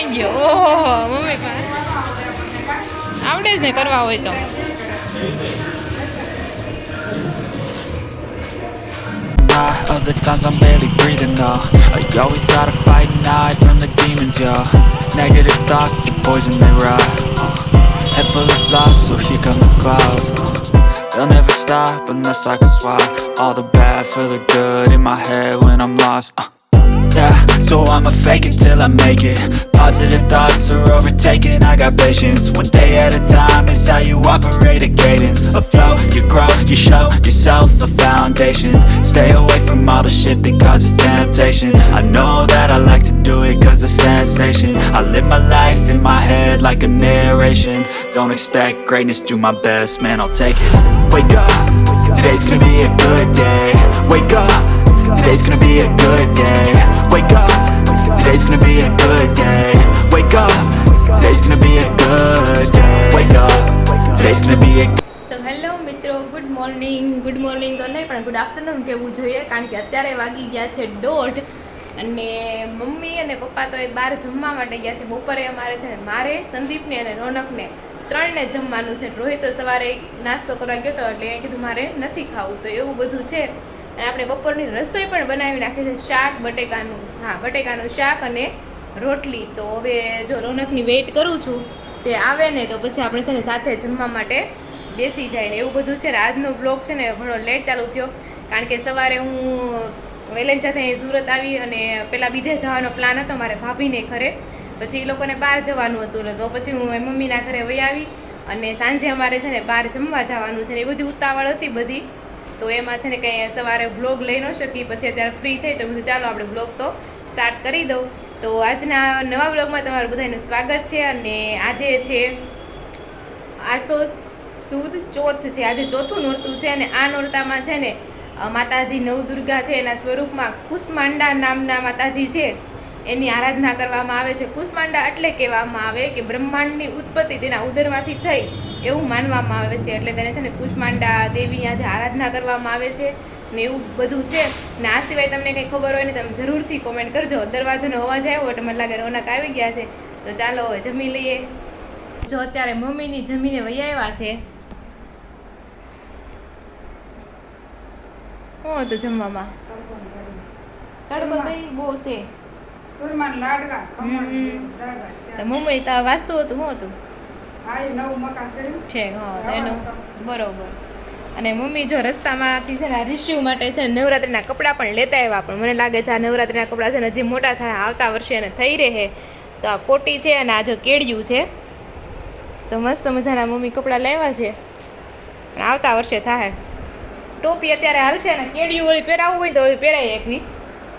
આવી ગયો. ઓહો મમ્મી પાસે આવડે જ ને કરવા હોય તો. Other times I'm barely breathing though. You always gotta fight and hide from the demons, yo. Negative thoughts are poison, they rot. Head full of flies, so here come the clouds. They'll never stop unless I can swap all the bad for the good in my head when I'm lost. Yeah, so I'ma fake it till I make it. Positive thoughts are overtaken, I got patience. One day at a time is how you operate a cadence. Afloat, you grow, you show yourself a foundation. Stay away from all the shit that causes temptation. I know that I like to do it cause it's sensation. I live my life in my head like a narration. Don't expect greatness, do my best, man, I'll take it. Wake up, today's gonna be a good day. Wake up, today's gonna be a good day. Wake up, today's gonna be a good day. Wake up, today's gonna be a good day. Wake up, today's gonna be a તો hello મિત્રો, good morning તો નહીં પણ good afternoon કહેવું જોઈએ, કારણ કે અત્યારે વાગી ગયા છે 1:30 અને મમ્મી અને પપ્પા તો એ બહાર જમવા માટે ગયા છે. બપોરે અમારે છે ને મારે, સંદીપને અને રોનકને 3ને જમવાનું છે. રોહિત તો સવારે નાસ્તો કરવા ગયો હતો એટલે કીધું મારે નથી ખાવું, તો એવું બધું છે. અને આપણે બપોરની રસોઈ પણ બનાવી નાખી છે, શાક બટેકાનું શાક અને રોટલી. તો હવે જો રોનકની વેઇટ કરું છું, તે આવે ને તો પછી આપણે છે ને સાથે જમવા માટે બેસી જાય ને એવું બધું છે ને. આજનો બ્લોગ છે ને ઘણો લેટ ચાલુ થયો, કારણ કે સવારે હું વેલેન સાથે સુરત આવી અને પહેલાં બીજે જવાનો પ્લાન હતો મારે ભાભીને ઘરે, પછી એ લોકોને બહાર જવાનું હતું, તો પછી હું મમ્મીના ઘરે વહી આવી અને સાંજે અમારે છે ને બહાર જમવા જવાનું છે ને એ બધી ઉતાવળ હતી બધી, તો એમાં છે ને કંઈ સવારે બ્લોગ લઈ ન શકી. પછી અત્યારે ફ્રી થઈ તો બધું ચાલો આપણે બ્લોગ તો સ્ટાર્ટ કરી દઉં. તો આજના નવા બ્લોગમાં તમારું બધાનું સ્વાગત છે. અને આજે છે આસો સુદ ચોથ છે, આજે ચોથું નોરતું છે. અને આ નોરતામાં છે ને માતાજી નવદુર્ગા છે, એના સ્વરૂપમાં કુષ્માંડા નામના માતાજી છે, એની આરાધના કરવામાં આવે છે. કુષ્માંડા એટલે કહેવામાં આવે કે બ્રહ્માંડની ઉત્પત્તિ તેના ઉદરમાંથી થઈ એવું માનવામાં આવે છે, એટલે તેને છે ને કુષ્માંડા દેવી આજે આરાધના કરવામાં આવે છે ને એવું બધું છે. ને આ સિવાય તમને કંઈ ખબર હોય ને તમે જરૂરથી કોમેન્ટ કરજો. દરવાજાનો અવાજ આવ્યો એટલે મને લાગે રોનક આવી ગયા છે, તો ચાલો હવે જમી લઈએ. જો અત્યારે મમ્મીની જમીને વહી આવ્યા છે. શું હતું જમવામાં? તડકો તો બહુ છે. મમ્મી તો વાસ્તુ હતું, શું હતું છે? હા, એનું બરોબર. અને મમ્મી જો રસ્તામાંથી છે ને આ રિશિવ માટે છે ને નવરાત્રિના કપડાં પણ લેતા આવ્યા, પણ મને લાગે છે આ નવરાત્રિના કપડાં છે ને હજી મોટા થાય, આવતા વર્ષે એને થઈ રહે. તો આ કોટી છે અને આ જો કેડિયું છે, તો મસ્ત મજાના મમ્મી કપડાં લાવ્યા છે, પણ આવતા વર્ષે થાય. ટોપી અત્યારે હાલશે ને, કેડિયું વળી પહેરાવવું હોય તો વળી પહેરાય એકની,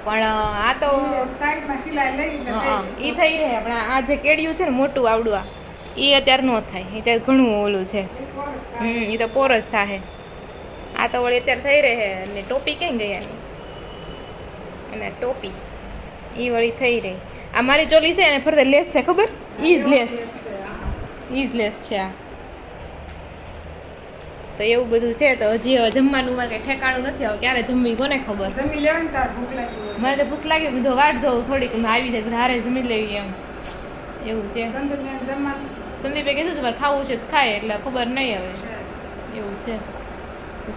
પણ આ તો એ થઈ રહે. પણ આ જે કેડિયું છે ને મોટું આવડું, આ એ અત્યારે ન થાય, એ ત્યારે ઘણું ઓલું છે. એ તો પોરસ થાય. આ તો વળી અત્યારે થઈ રહે. અને ટોપી ક્યાં ગઈ આની? અને ટોપી એ વળી થઈ રહી. આ મારી ચોલી છે અને ફરતે લેસ છે, ખબર? ઈઝ લેસ છે આ. તો એવું બધું છે. તો હજી હવે જમવાનું મારે કંઈ ઠેકાણું નથી, હવે ક્યારે જમવી કોને ખબર. મને તો ભૂખ લાગી, બધો વાટ જવું થોડીક આવી જાય, હારે જમી લેવી એમ એવું છે. સંદીપે કીધું છે મારે ખાવું છે તો ખાય, એટલે ખબર નહીં હવે એવું છે.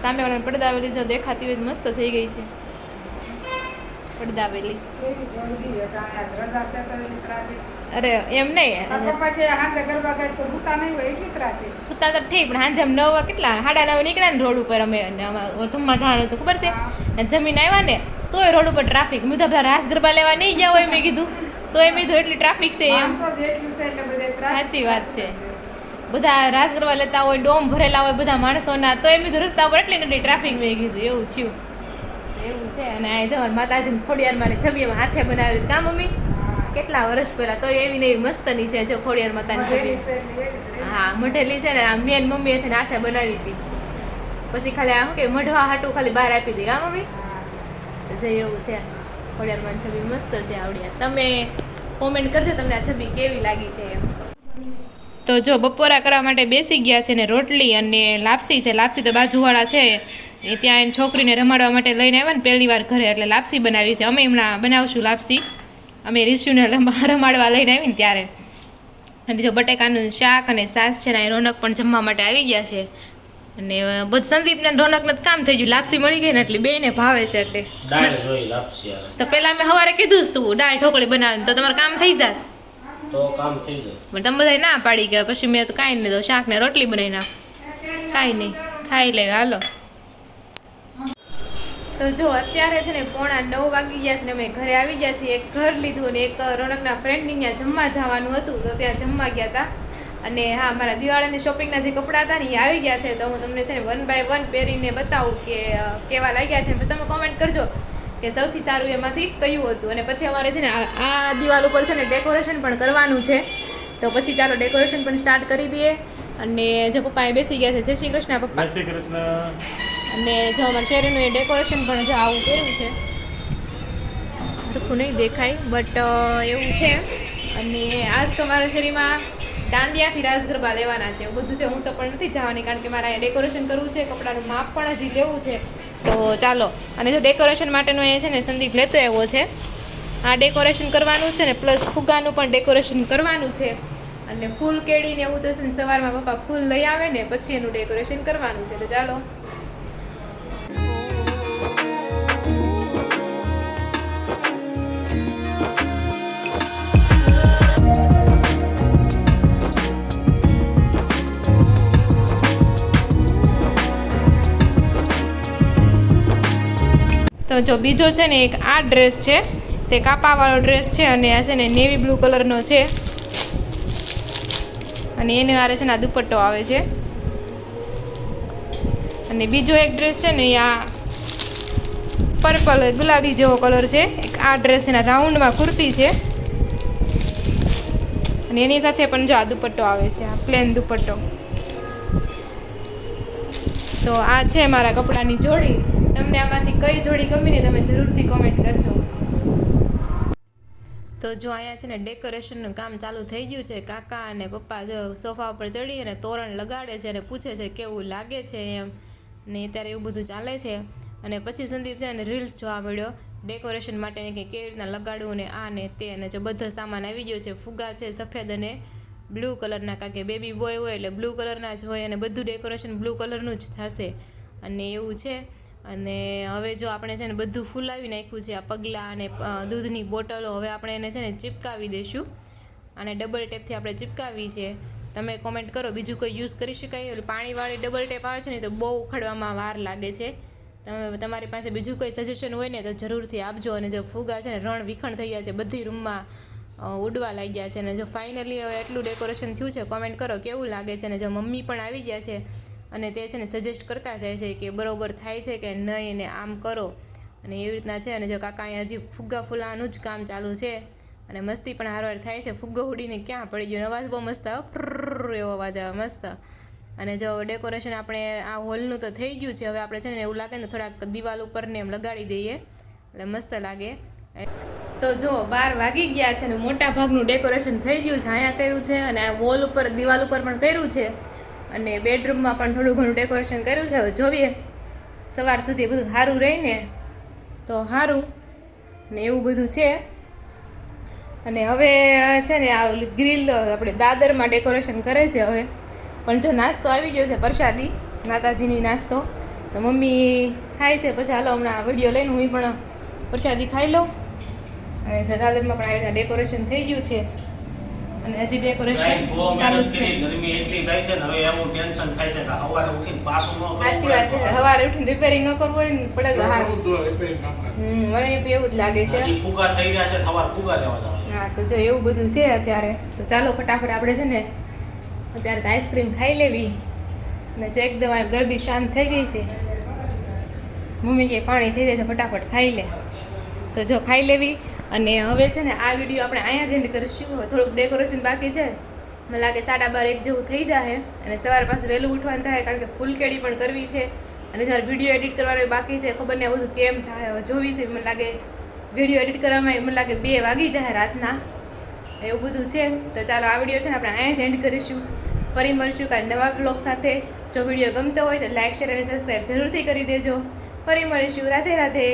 સામેવાળાને પડદાવેલી જો દેખાતી હોય મસ્ત થઈ ગઈ છે પડદાવેલી. અરે એમ નહીં, ઉતા તો ઠીક, પણ હાંજે આમ 9 કેટલા 9:30 નીકળ્યા ને રોડ ઉપર, અમે જમવા જવાનું હતું ખબર છે, જમીને આવ્યા ને તોય રોડ ઉપર ટ્રાફિક. મેં બધા રાસ ગરબા લેવા નહીં ગયા હોય મેં કીધું, તો એમ કીધું એટલી ટ્રાફિક છે એમ. સાચી વાત છે, બધા રાસ ગરબા લેતા હોય, ડોમ ભરેલા હોય બધા માણસોના, તો એમ કીધું રસ્તા ઉપર એટલી નથી ટ્રાફિક. મેં કીધું એવું થયું, એવું છે. અને આ જવાનું માતાજીને ખોડિયાર મારી છબી હાથે બનાવેલી કા મમ્મી, કેટલા વર્ષ પહેલા, તો એવી ને એવી મસ્તની છે. જો ખોડિયાર માતાની છબી, હા મઢેલી છે ને, આ મેન મમ્મી હતી હાથે બનાવી હતી, પછી ખાલી આ શું કે મઢવા હાટું ખાલી બહાર આપી હતી કા મમ્મી. જે એવું છે, ખોડિયાર માની છબી મસ્ત છે આવડિયા. તમે કોમેન્ટ કરજો તમને આ છબી કેવી લાગી છે એમ. તો જો બપોરા કરવા માટે બેસી ગયા છે ને રોટલી અને લાપસી છે. લાપસી તો બાજુવાળા છે એ ત્યાં એની છોકરીને રમાડવા માટે લઈને આવ્યા ને પહેલી વાર ઘરે, એટલે લાપસી બનાવી છે. અમે હમણાં બનાવશું લાપસી, અમે રીશુને રમાડવા લઈને આવીને ત્યારે. અને જો બટેકાનું શાક અને સાસ છે ને એ રોનક પણ જમવા માટે આવી ગયા છે. અને બધું સંદીપને રોનકને જ કામ થઈ ગયું, લાપસી મળી ગઈ ને એટલે બેને ભાવે છે. એટલે દાળ જોઈ લાપસી આવે તો પેલા મેં સવારે કીધું જ તું દાળ ઢોકળી બનાવીને તો તમારું કામ થઈ જાત, તો કામ થઈ જાય. પણ તમે બધા ના પાડી ગયા. પછી મેં તો કાંઈ નહીં, તો શાક ને રોટલી બનાવી નાખ, કાંઈ નહીં, ખાઈ લે હાલો. તો જો અત્યારે છે ને 9:45 વાગી ગયા છે ને અમે ઘરે આવી ગયા છીએ. એક ઘર લીધું અને એક રોનકના ફ્રેન્ડની ત્યાં જમવા જવાનું હતું તો ત્યાં જમવા ગયા હતા. અને હા, મારા દિવાળીની શોપિંગના જે કપડાં હતા ને એ આવી ગયા છે. તો હું તમને છે ને 1 by 1 પહેરીને બતાવું કે કેવા લાગ્યા છે. તમે કોમેન્ટ કરજો કે સૌથી સારું એમાંથી કયું હતું. અને પછી અમારે છે ને આ દિવાલ ઉપર છે ને ડેકોરેશન પણ કરવાનું છે. તો પછી ચાલો ડેકોરેશન પણ સ્ટાર્ટ કરી દઈએ. અને જો પપ્પા એ બેસી ગયા છે. જય શ્રી કૃષ્ણ પપ્પા. જય શ્રી કૃષ્ણ. અને જો અમારા શેરીનું એ ડેકોરેશન પણ જો આવું કર્યું છે, સરખું નહીં દેખાય બટ એવું છે. અને આજ તો મારા શેરીમાં દાંડિયાથી રાસ ગરબા લેવાના છે, એવું બધું છે. હું તો પણ નથી જવાની કારણ કે મારે અહીંયા ડેકોરેશન કરવું છે, કપડાનું માપ પણ હજી લેવું છે. તો ચાલો. અને જો ડેકોરેશન માટેનું એ છે ને સંદીપ લેતો આવ્યો છે. આ ડેકોરેશન કરવાનું છે ને પ્લસ ફુગ્ગાનું પણ ડેકોરેશન કરવાનું છે. અને ફૂલ કેળીને એવું તો છે ને સવારમાં પપ્પા ફૂલ લઈ આવે ને પછી એનું ડેકોરેશન કરવાનું છે. તો ચાલો. તો જો બીજો છે ને એક આ ડ્રેસ છે, તે કાપાવાળો ડ્રેસ છે અને આ છે ને નેવી બ્લુ કલરનો છે. અને એને વારે છે ને આ દુપટ્ટો આવે છે. અને બીજો એક ડ્રેસ છે ને આ પર્પલ ગુલાબી જેવો કલર છે. એક આ ડ્રેસ એના રાઉન્ડમાં કુર્તી છે અને એની સાથે પણ જો આ દુપટ્ટો આવે છે, આ પ્લેન દુપટ્ટો. તો આ છે મારા કપડાની જોડી. તમને આમાંથી કઈ જોડી ગમી ને તમે જરૂરથી કોમેન્ટ કરજો. તો જો અહીંયા છે ને ડેકોરેશનનું કામ ચાલુ થઈ ગયું છે. કાકા અને પપ્પા જો સોફા ઉપર ચડી અને તોરણ લગાડે છે અને પૂછે છે કેવું લાગે છે એમ. ને અત્યારે એવું બધું ચાલે છે. અને પછી સંદીપ છે ને રીલ્સ જોવા મળ્યો ડેકોરેશન માટેની કે કેવી રીતના લગાડવું ને આ ને તે. અને જો બધો સામાન આવી ગયો છે. ફુગ્ગા છે સફેદ અને બ્લુ કલરના, કારણ કે બેબી બોય હોય એટલે બ્લુ કલરના જ હોય અને બધું ડેકોરેશન બ્લુ કલરનું જ થશે. અને એવું છે. અને હવે જો આપણે છે ને બધું ફૂલાવી નાખ્યું છે. આ પગલાં અને દૂધની બોટલો હવે આપણે એને છે ને ચિપકાવી દઈશું. અને ડબલ ટેપથી આપણે ચિપકાવી છે. તમે કોમેન્ટ કરો બીજું કોઈ યુઝ કરી શકાય. એટલે પાણીવાળી ડબલ ટેપ આવે છે ને તો બહુ ઉખડવામાં વાર લાગે છે. તમારી પાસે બીજું કોઈ સજેશન હોય ને તો જરૂરથી આપજો. અને જો ફુગા છે ને રણ વિખણ થઈ ગયા છે, બધી રૂમમાં ઉડવા લાગ્યા છે. અને જો ફાઇનલી હવે એટલું ડેકોરેશન થયું છે, કોમેન્ટ કરો કેવું લાગે છે. અને જો મમ્મી પણ આવી ગયા છે અને તે છે ને સજેસ્ટ કરતા જાય છે કે બરોબર થાય છે કે નહીં ને આમ કરો અને એવી રીતના છે. અને જો કાકા અહીંયા હજી ફુગ્ગા ફૂલાવાનું જ કામ ચાલુ છે અને મસ્તી પણ હારવાર થાય છે. ફુગ્ગો ઉડીને ક્યાં પડી ગયો, અવાજ બહુ મસ્ત આવે, ફ્રર એવો અવાજ આવે મસ્ત. અને જો ડેકોરેશન આપણે આ હોલનું તો થઈ ગયું છે. હવે આપણે છે ને એવું લાગે ને થોડાક દિવાલ ઉપર ને એમ લગાડી દઈએ એટલે મસ્ત લાગે. તો જો 12 વાગી ગયા છે ને મોટા ભાગનું ડેકોરેશન થઈ ગયું છે. અહીંયા કર્યું છે અને આ વોલ ઉપર દિવાલ ઉપર પણ કર્યું છે. અને બેડરૂમમાં પણ થોડું ઘણું ડેકોરેશન કર્યું છે. હવે જોઈએ સવાર સુધી બધું સારું રહીને તો સારું ને એવું બધું છે. અને હવે છે ને આ ગ્રીલ આપણે દાદરમાં ડેકોરેશન કરે છે હવે. પણ જો નાસ્તો આવી ગયો છે, પ્રસાદી માતાજીની નાસ્તો. તો મમ્મી ખાય છે. પછી હાલો હમણાં વિડીયો લઈને હું પણ પ્રસાદી ખાઈ લઉં. અને જો દાદરમાં પણ આવી રીતના ડેકોરેશન થઈ ગયું છે અને હજી ડેકોરેશન ચાલુ જ છે. ગરમી એટલી થાય છે ને હવે એવું ટેન્શન થાય છે કે સવારે ઉઠીને પાછું ન કરવું. સાચી વાત છે. સવારે ઉઠીને રિપેરિંગ ન કરવું હોય ને પડે તો સારું. મને એવું જ લાગે છે. હજી ફુગા થઈ રહ્યા છે, સવારે ફુગા લેવા જવાના. હા, તો જો એવું બધું છે અત્યારે. તો ચાલો ફટાફટ આપણે છે ને અત્યારે તો આઈસ્ક્રીમ ખાઈ લેવી. અને જો એકદમ આ ગરબી શાંત થઈ ગઈ છે. મમ્મી કે પાણી થઈ જાય તો ફટાફટ ખાઈ લે. તો જો ખાઈ લેવી. અને હવે છે ને આ વિડીયો આપણે અહીંયા જ એન્ડ કરીશું. હવે થોડુંક ડેકોરેશન બાકી છે. મને લાગે 12:30 જેવું થઈ જાય. અને સવારે પાછું વહેલું ઉઠવાનું થાય કારણ કે ફૂલકેડી પણ કરવી છે. અને જ્યારે વિડીયો એડિટ કરવાનો બાકી છે, ખબર નહીં આ બધું કેમ થાય હવે જોવી છે. મને લાગે વિડીયો એડિટ કરવામાં મને લાગે 2 વાગી જાય રાતના, એવું બધું છે. તો ચાલો આ વિડીયો છે ને આપણે અહીંયા જ એન્ડ કરીશું. ફરી મળીશું કાલે નવા બ્લોગ સાથે. જો વિડીયો ગમતો હોય તો લાઈક, શેર અને સબસ્ક્રાઈબ જરૂરથી કરી દેજો. ફરી મળીશું. રાધે રાધે.